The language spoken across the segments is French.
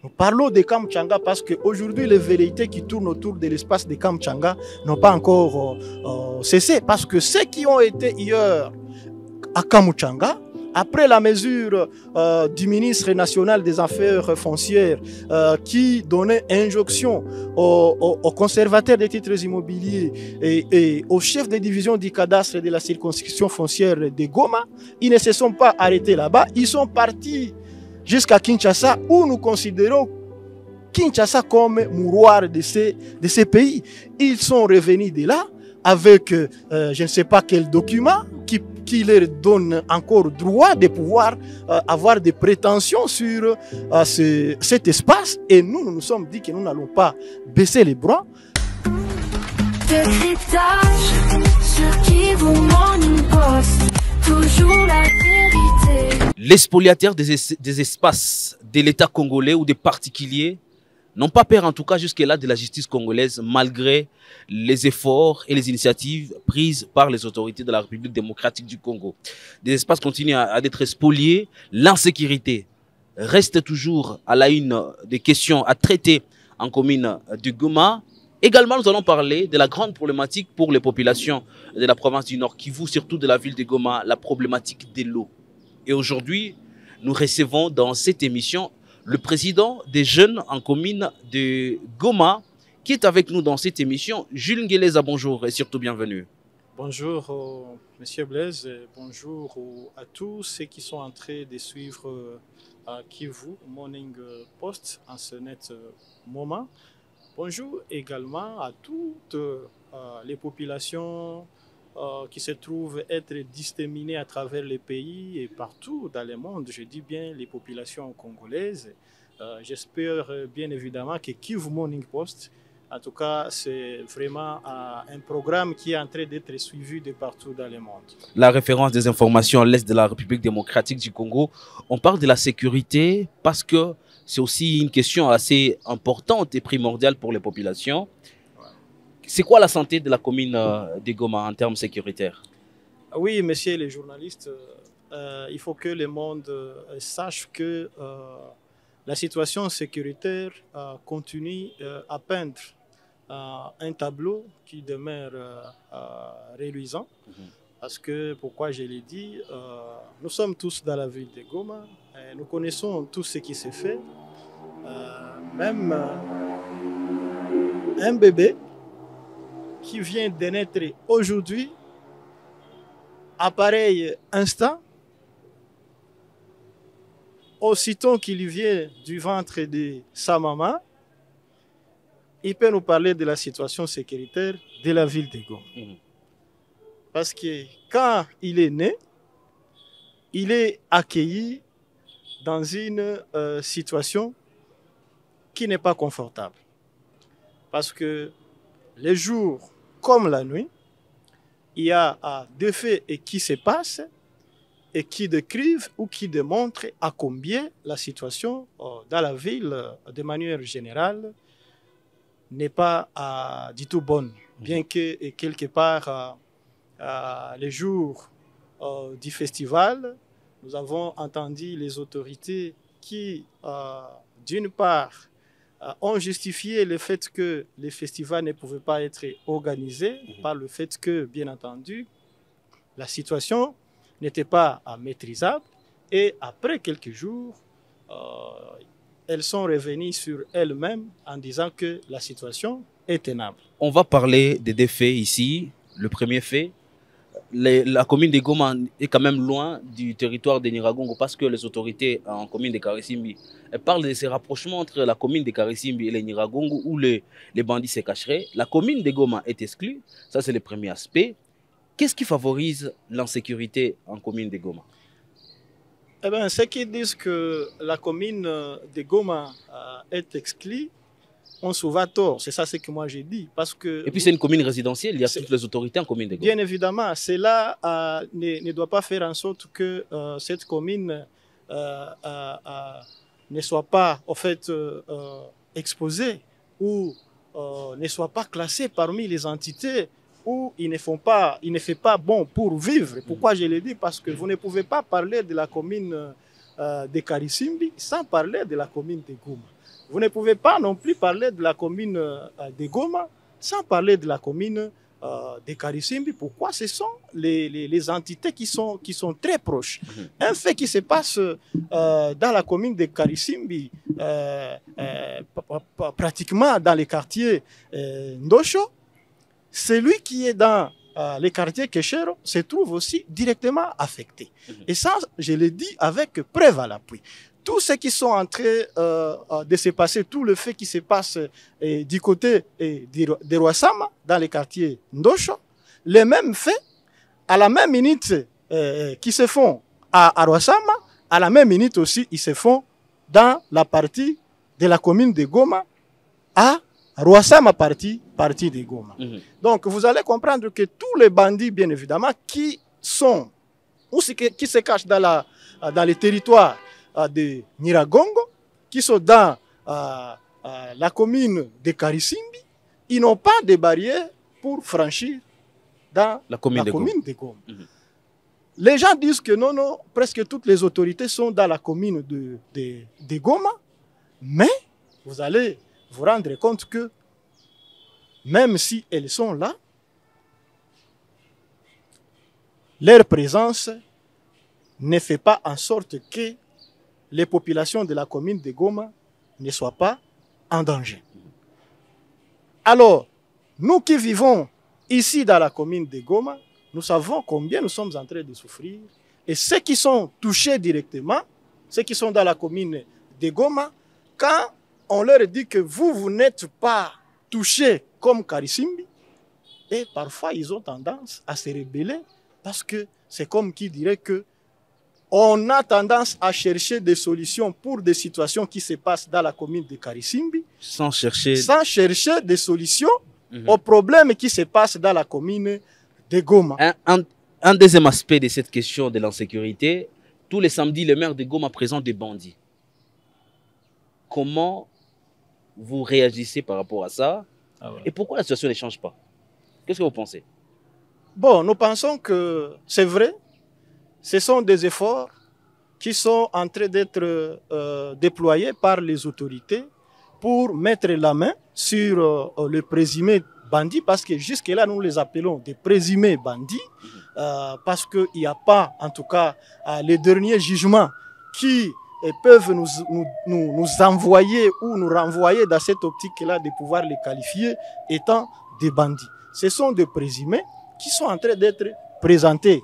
Nous parlons de Kamchanga parce qu'aujourd'hui, les velléités qui tournent autour de l'espace de Kamchanga n'ont pas encore cessé. Parce que ceux qui ont été hier à Kamchanga, après la mesure du ministre national des Affaires foncières qui donnait injonction aux conservateurs des titres immobiliers et aux chefs de division du cadastre de la circonscription foncière de Goma, ils ne se sont pas arrêtés là-bas. Ils sont partis jusqu'à Kinshasa, où nous considérons Kinshasa comme mouroir de ces pays. Ils sont revenus de là avec je ne sais pas quel document qui leur donne encore droit de pouvoir avoir des prétentions sur cet espace. Et nous nous sommes dit que nous n'allons pas baisser les bras. Les spoliataires des espaces de l'État congolais ou des particuliers n'ont pas peur, en tout cas jusque-là, de la justice congolaise, malgré les efforts et les initiatives prises par les autorités de la République démocratique du Congo. Des espaces continuent à être spoliés. L'insécurité reste toujours à la une des questions à traiter en commune de Goma. Également, nous allons parler de la grande problématique pour les populations de la province du Nord Kivu, surtout de la ville de Goma, la problématique de l'eau. Et aujourd'hui, nous recevons dans cette émission le président des jeunes en commune de Goma, qui est avec nous dans cette émission. Jules Ngeleza, bonjour et surtout bienvenue. Bonjour, Monsieur Blaise, bonjour à tous ceux qui sont en train de suivre Kivu Morning Post en ce net moment. Bonjour également à toutes les populations qui se trouvent être disséminées à travers les pays et partout dans le monde. Je dis bien les populations congolaises. J'espère bien évidemment que Kivu Morning Post, en tout cas, c'est vraiment un programme qui est en train d'être suivi de partout dans le monde. La référence des informations à l'est de la République démocratique du Congo, on parle de la sécurité parce que c'est aussi une question assez importante et primordiale pour les populations. C'est quoi la santé de la commune de Goma en termes sécuritaires? Oui, messieurs les journalistes, il faut que le monde sache que la situation sécuritaire continue à peindre un tableau qui demeure reluisant. Parce que, pourquoi je l'ai dit, nous sommes tous dans la ville de Goma, et nous connaissons tout ce qui s'est fait. Même un bébé qui vient de naître aujourd'hui, à pareil instant, aussitôt qu'il vient du ventre de sa maman, il peut nous parler de la situation sécuritaire de la ville de Goma. Parce que quand il est né, il est accueilli dans une situation qui n'est pas confortable. Parce que les jours comme la nuit, il y a des faits qui se passent et qui décrivent ou qui démontrent à combien la situation dans la ville, de manière générale, n'est pas du tout bonne. Bien que quelque part, les jours du festival, nous avons entendu les autorités qui, d'une part, ont justifié le fait que les festivals ne pouvaient pas être organisés par le fait que, bien entendu, la situation n'était pas maîtrisable. Et après quelques jours, elles sont revenues sur elles-mêmes en disant que la situation est tenable. On va parler des deux faits ici. Le premier fait, la commune de Goma est quand même loin du territoire de Nyiragongo parce que les autorités en commune de Karisimbi parlent de ces rapprochements entre la commune de Karisimbi et les Nyiragongo où les bandits se cacheraient. La commune de Goma est exclue, ça c'est le premier aspect. Qu'est-ce qui favorise l'insécurité en commune de Goma? Eh bien, ceux qui disent que la commune de Goma est exclue, on se va tort. C'est ça ce que moi j'ai dit. Parce que, et puis c'est une commune résidentielle, il y a toutes les autorités en commune de Goma. Bien évidemment, cela ne doit pas faire en sorte que cette commune ne soit pas en fait, exposée ou ne soit pas classée parmi les entités où il ne fait pas bon pour vivre. Pourquoi je le dis? Parce que vous ne pouvez pas parler de la commune de Karisimbi sans parler de la commune de Goma. Vous ne pouvez pas non plus parler de la commune de Goma sans parler de la commune de Karisimbi. Pourquoi? Ce sont les entités qui sont très proches. Un fait qui se passe dans la commune de Karisimbi, pratiquement dans les quartiers Ndosho, celui qui est dans les quartiers Keshero se trouve aussi directement affecté. Et ça, je le dis avec preuve à l'appui. Tous ceux qui sont en train de se passer, tout le fait qui se passe du côté de Rwasama, dans les quartiers Ndosho, les mêmes faits, à la même minute qui se font à Rwasama, à la même minute aussi, ils se font dans la partie de la commune de Goma, à Rwasama partie de Goma. Donc, vous allez comprendre que tous les bandits, bien évidemment, qui sont, ou qui se cachent dans les territoires de Nyiragongo, qui sont dans la commune de Karisimbi, ils n'ont pas de barrière pour franchir dans la commune de Goma. Les gens disent que non, presque toutes les autorités sont dans la commune de Goma, mais vous allez vous rendre compte que même si elles sont là, leur présence ne fait pas en sorte que les populations de la commune de Goma ne soient pas en danger. Alors, nous qui vivons ici dans la commune de Goma, nous savons combien nous sommes en train de souffrir. Et ceux qui sont touchés directement, ceux qui sont dans la commune de Goma, quand on leur dit que vous n'êtes pas touchés comme Karisimbi, et parfois ils ont tendance à se rebeller parce que c'est comme qui dirait que on a tendance à chercher des solutions pour des situations qui se passent dans la commune de Karisimbi sans chercher des solutions aux problèmes qui se passent dans la commune de Goma. Un deuxième aspect de cette question de l'insécurité, tous les samedis, le maire de Goma présente des bandits. Comment vous réagissez par rapport à ça? Et pourquoi la situation ne change pas? Qu'est-ce que vous pensez? Bon, nous pensons que c'est vrai. Ce sont des efforts qui sont en train d'être déployés par les autorités pour mettre la main sur le présumé bandit, parce que jusque-là, nous les appelons des présumés bandits, parce qu'il n'y a pas, en tout cas, les derniers jugements qui peuvent nous envoyer ou nous renvoyer dans cette optique-là de pouvoir les qualifier étant des bandits. Ce sont des présumés qui sont en train d'être présentés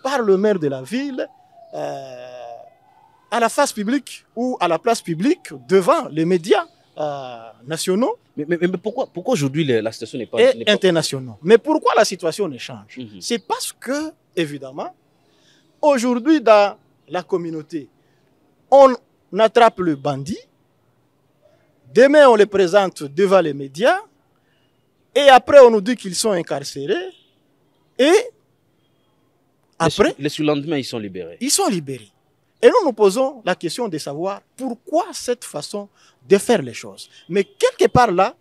par le maire de la ville à la face publique ou à la place publique devant les médias nationaux. Mais pourquoi aujourd'hui la situation n'est pas... internationaux. Mais pourquoi la situation ne change? C'est parce que, évidemment, aujourd'hui dans la communauté, on attrape le bandit, demain on les présente devant les médias, et après on nous dit qu'ils sont incarcérés, et après... Le surlendemain, ils sont libérés. Ils sont libérés. Et nous nous posons la question de savoir pourquoi cette façon de faire les choses. Mais quelque part là,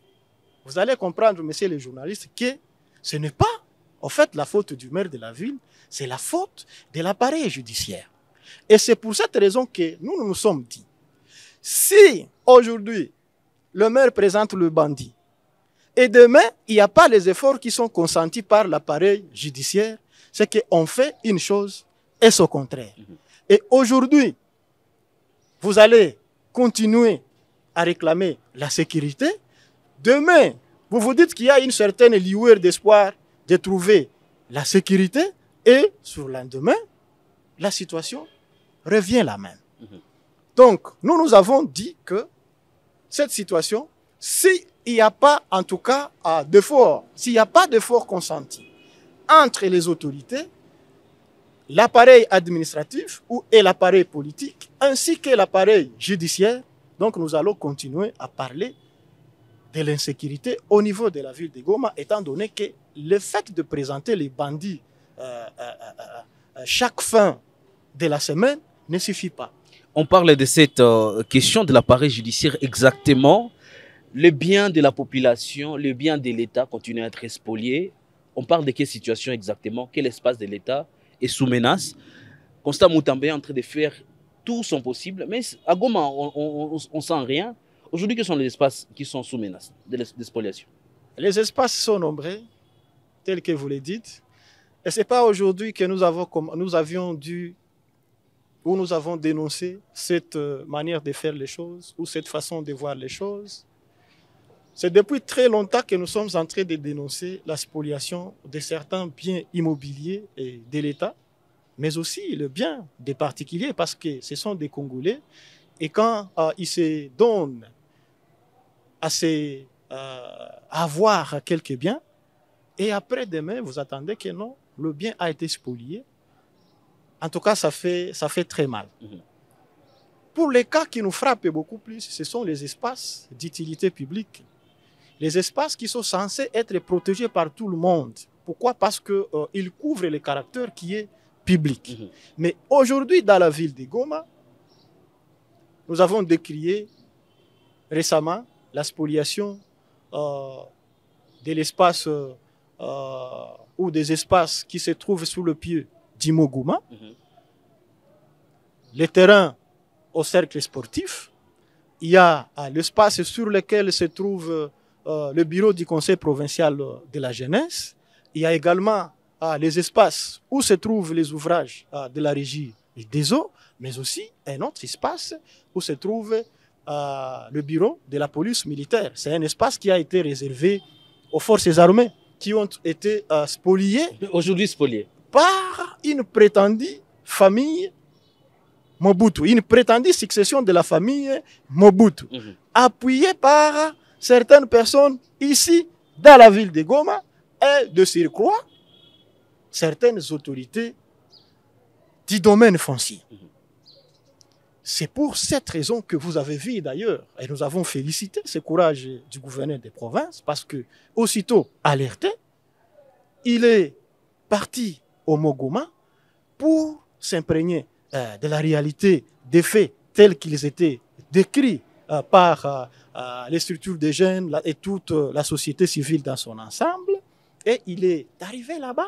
vous allez comprendre, messieurs les journalistes, que ce n'est pas, en fait, la faute du maire de la ville, c'est la faute de l'appareil judiciaire. Et c'est pour cette raison que nous nous sommes dit, si aujourd'hui, le maire présente le bandit, et demain, il n'y a pas les efforts qui sont consentis par l'appareil judiciaire, c'est qu'on fait une chose et son contraire. Et aujourd'hui, vous allez continuer à réclamer la sécurité. Demain, vous vous dites qu'il y a une certaine lueur d'espoir de trouver la sécurité. Et sur le lendemain, la situation revient la même. Donc, nous avons dit que cette situation, s'il n'y a pas, en tout cas, d'effort, s'il n'y a pas d'effort consenti entre les autorités, l'appareil administratif et l'appareil politique, ainsi que l'appareil judiciaire, donc nous allons continuer à parler de l'insécurité au niveau de la ville de Goma, étant donné que le fait de présenter les bandits chaque fin de la semaine ne suffit pas. On parle de cette question de l'appareil judiciaire exactement. Le bien de la population, le bien de l'État continue à être spolié. On parle de quelle situation exactement? Quel espace de l'État est sous menace? Constant Moutambe est en train de faire tous sont possibles, mais à Goma, on ne sent rien. Aujourd'hui, quels sont les espaces qui sont sous menace de spoliation? Les espaces sont nombreux, tels que vous le dites. Et ce n'est pas aujourd'hui que nous avions dénoncé cette manière de faire les choses ou cette façon de voir les choses. C'est depuis très longtemps que nous sommes en train de dénoncer la spoliation de certains biens immobiliers de l'État, mais aussi le bien des particuliers, parce que ce sont des Congolais. Et quand ils se donnent à avoir quelques biens, et après demain, vous attendez que non, le bien a été spolié. En tout cas, ça fait très mal. Pour les cas qui nous frappent beaucoup plus, ce sont les espaces d'utilité publique. Les espaces qui sont censés être protégés par tout le monde. Pourquoi? Parce qu'ils couvrent le caractère qui est public. Mais aujourd'hui, dans la ville de Goma, nous avons décrié récemment la spoliation de l'espace ou des espaces qui se trouvent sous le pied d'Imoguma, les terrains au cercle sportif, il y a l'espace sur lequel se trouve le bureau du conseil provincial de la jeunesse, il y a également les espaces où se trouvent les ouvrages de la régie des eaux, mais aussi un autre espace où se trouve le bureau de la police militaire. C'est un espace qui a été réservé aux forces armées qui ont été spoliées. Aujourd'hui spoliées. Par une prétendue famille Mobutu, une prétendue succession de la famille Mobutu, appuyée par certaines personnes ici, dans la ville de Goma, et de surcroît, certaines autorités du domaine foncier. C'est pour cette raison que vous avez vu d'ailleurs, et nous avons félicité ce courage du gouverneur des provinces, parce que aussitôt alerté, il est parti au Mogoma pour s'imprégner de la réalité des faits tels qu'ils étaient décrits par les structures des jeunes et toute la société civile dans son ensemble. Et il est arrivé là-bas,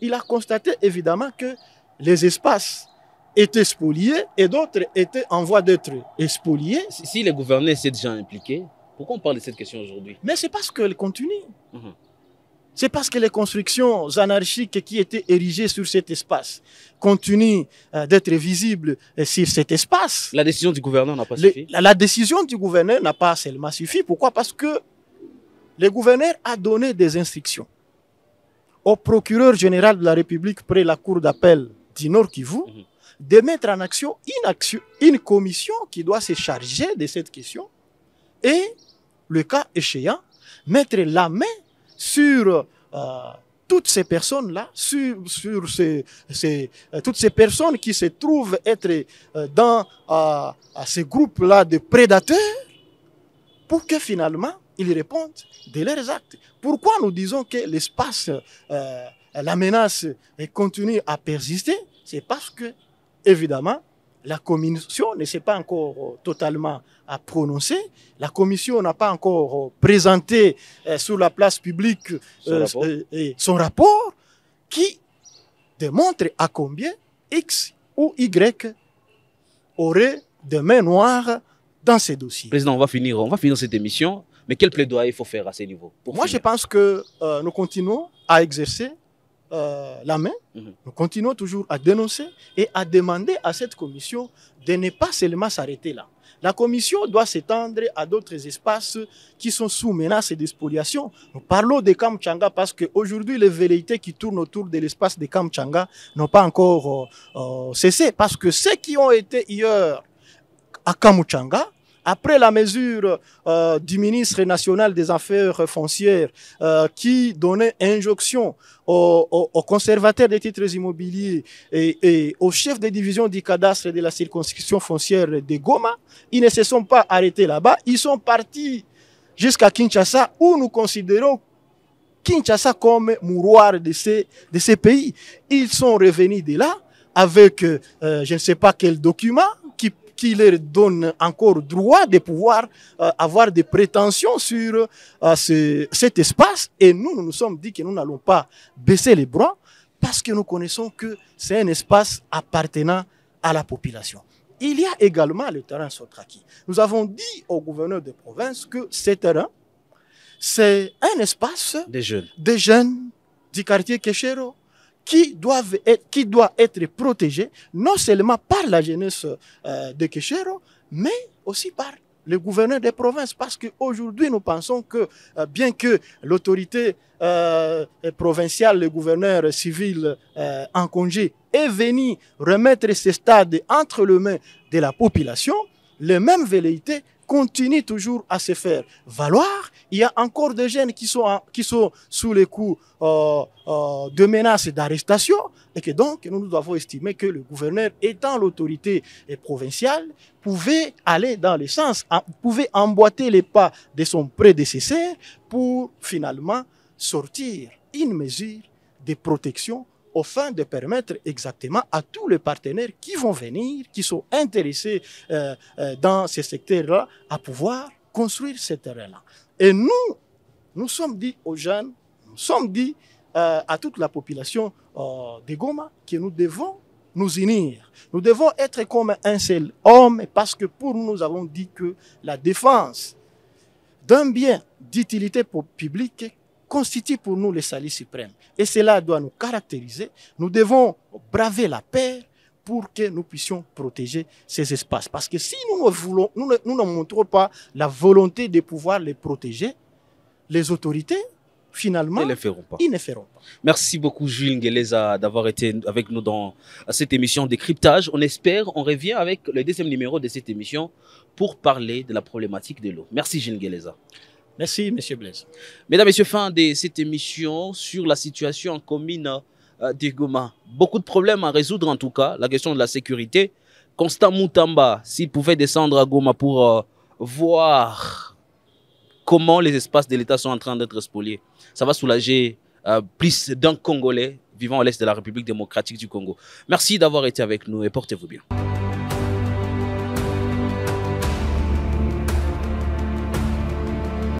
il a constaté évidemment que les espaces étaient spoliés et d'autres étaient en voie d'être spoliés. Si les gouverneurs étaient déjà impliqués, pourquoi on parle de cette question aujourd'hui? Mais c'est parce qu'elle continue. C'est parce que les constructions anarchiques qui étaient érigées sur cet espace continuent d'être visibles sur cet espace. La décision du gouverneur n'a pas suffi. La décision du gouverneur n'a pas seulement suffi. Pourquoi? Parce que le gouverneur a donné des instructions au procureur général de la République près la cour d'appel du Nord Kivu de mettre en action une commission qui doit se charger de cette question et, le cas échéant, mettre la main sur toutes ces personnes-là, sur toutes ces personnes qui se trouvent être dans ces groupes-là de prédateurs pour que finalement ils répondent de leurs actes. Pourquoi nous disons que l'espace, la menace continue à persister? C'est parce que, évidemment, la commission ne s'est pas encore totalement prononcée. La commission n'a pas encore présenté sur la place publique son rapport qui démontre à combien X ou Y aurait des mains noires dans ces dossiers. Président, on va finir cette émission. Mais quel plaidoyer il faut faire à ce niveau? Moi, je pense que nous continuons à exercer la main. Nous continuons toujours à dénoncer et à demander à cette commission de ne pas seulement s'arrêter là. La commission doit s'étendre à d'autres espaces qui sont sous menace de spoliation. Nous parlons de Kamchanga parce qu'aujourd'hui, les velléités qui tournent autour de l'espace de Kamchanga n'ont pas encore cessé. Parce que ceux qui ont été hier à Kamchanga, après la mesure du ministre national des Affaires foncières qui donnait injonction aux conservateurs des titres immobiliers et aux chefs de division du cadastre et de la circonscription foncière de Goma, ils ne se sont pas arrêtés là-bas. Ils sont partis jusqu'à Kinshasa où nous considérons Kinshasa comme mouroir de ces pays. Ils sont revenus de là avec je ne sais pas quel document qui leur donne encore droit de pouvoir avoir des prétentions sur cet espace. Et nous nous sommes dit que nous n'allons pas baisser les bras parce que nous connaissons que c'est un espace appartenant à la population. il y a également le terrain Sotraki. Nous avons dit au gouverneur de province que ces terrains, c'est un espace des jeunes du quartier Keshero qui doit être protégé non seulement par la jeunesse de Keshero, mais aussi par le gouverneur des provinces. Parce qu'aujourd'hui, nous pensons que bien que l'autorité provinciale, le gouverneur civil en congé, est venu remettre ces stades entre les mains de la population, les mêmes velléités continuent toujours à se faire valoir. Il y a encore des jeunes qui sont sous les coups de menaces d'arrestation et que donc nous devons estimer que le gouverneur, étant l'autorité provinciale, pouvait aller dans le sens, pouvait emboîter les pas de son prédécesseur pour finalement sortir une mesure de protection afin de permettre exactement à tous les partenaires qui vont venir, qui sont intéressés dans ces secteurs-là, à pouvoir construire ces terrains-là. Et nous sommes dit aux jeunes, nous sommes dit à toute la population de Goma que nous devons nous unir. Nous devons être comme un seul homme parce que pour nous, nous avons dit que la défense d'un bien d'utilité publique constitue pour nous le salut suprême. Et cela doit nous caractériser. Nous devons braver la peur pour que nous puissions protéger ces espaces. Parce que si nous ne montrons pas la volonté de pouvoir les protéger, les autorités, finalement, ils ne feront pas. Merci beaucoup, Jules Ngeleza, d'avoir été avec nous dans cette émission Décryptage. On espère, on revient avec le deuxième numéro de cette émission pour parler de la problématique de l'eau. Merci, Jules Ngeleza. Merci, M. Blaise. Mesdames, Messieurs, fin de cette émission sur la situation en commune de Goma. Beaucoup de problèmes à résoudre, en tout cas. La question de la sécurité. Constant Moutamba, s'il pouvait descendre à Goma pour voir comment les espaces de l'État sont en train d'être spoliés, ça va soulager plus d'un Congolais vivant à l'est de la République démocratique du Congo. Merci d'avoir été avec nous et portez-vous bien.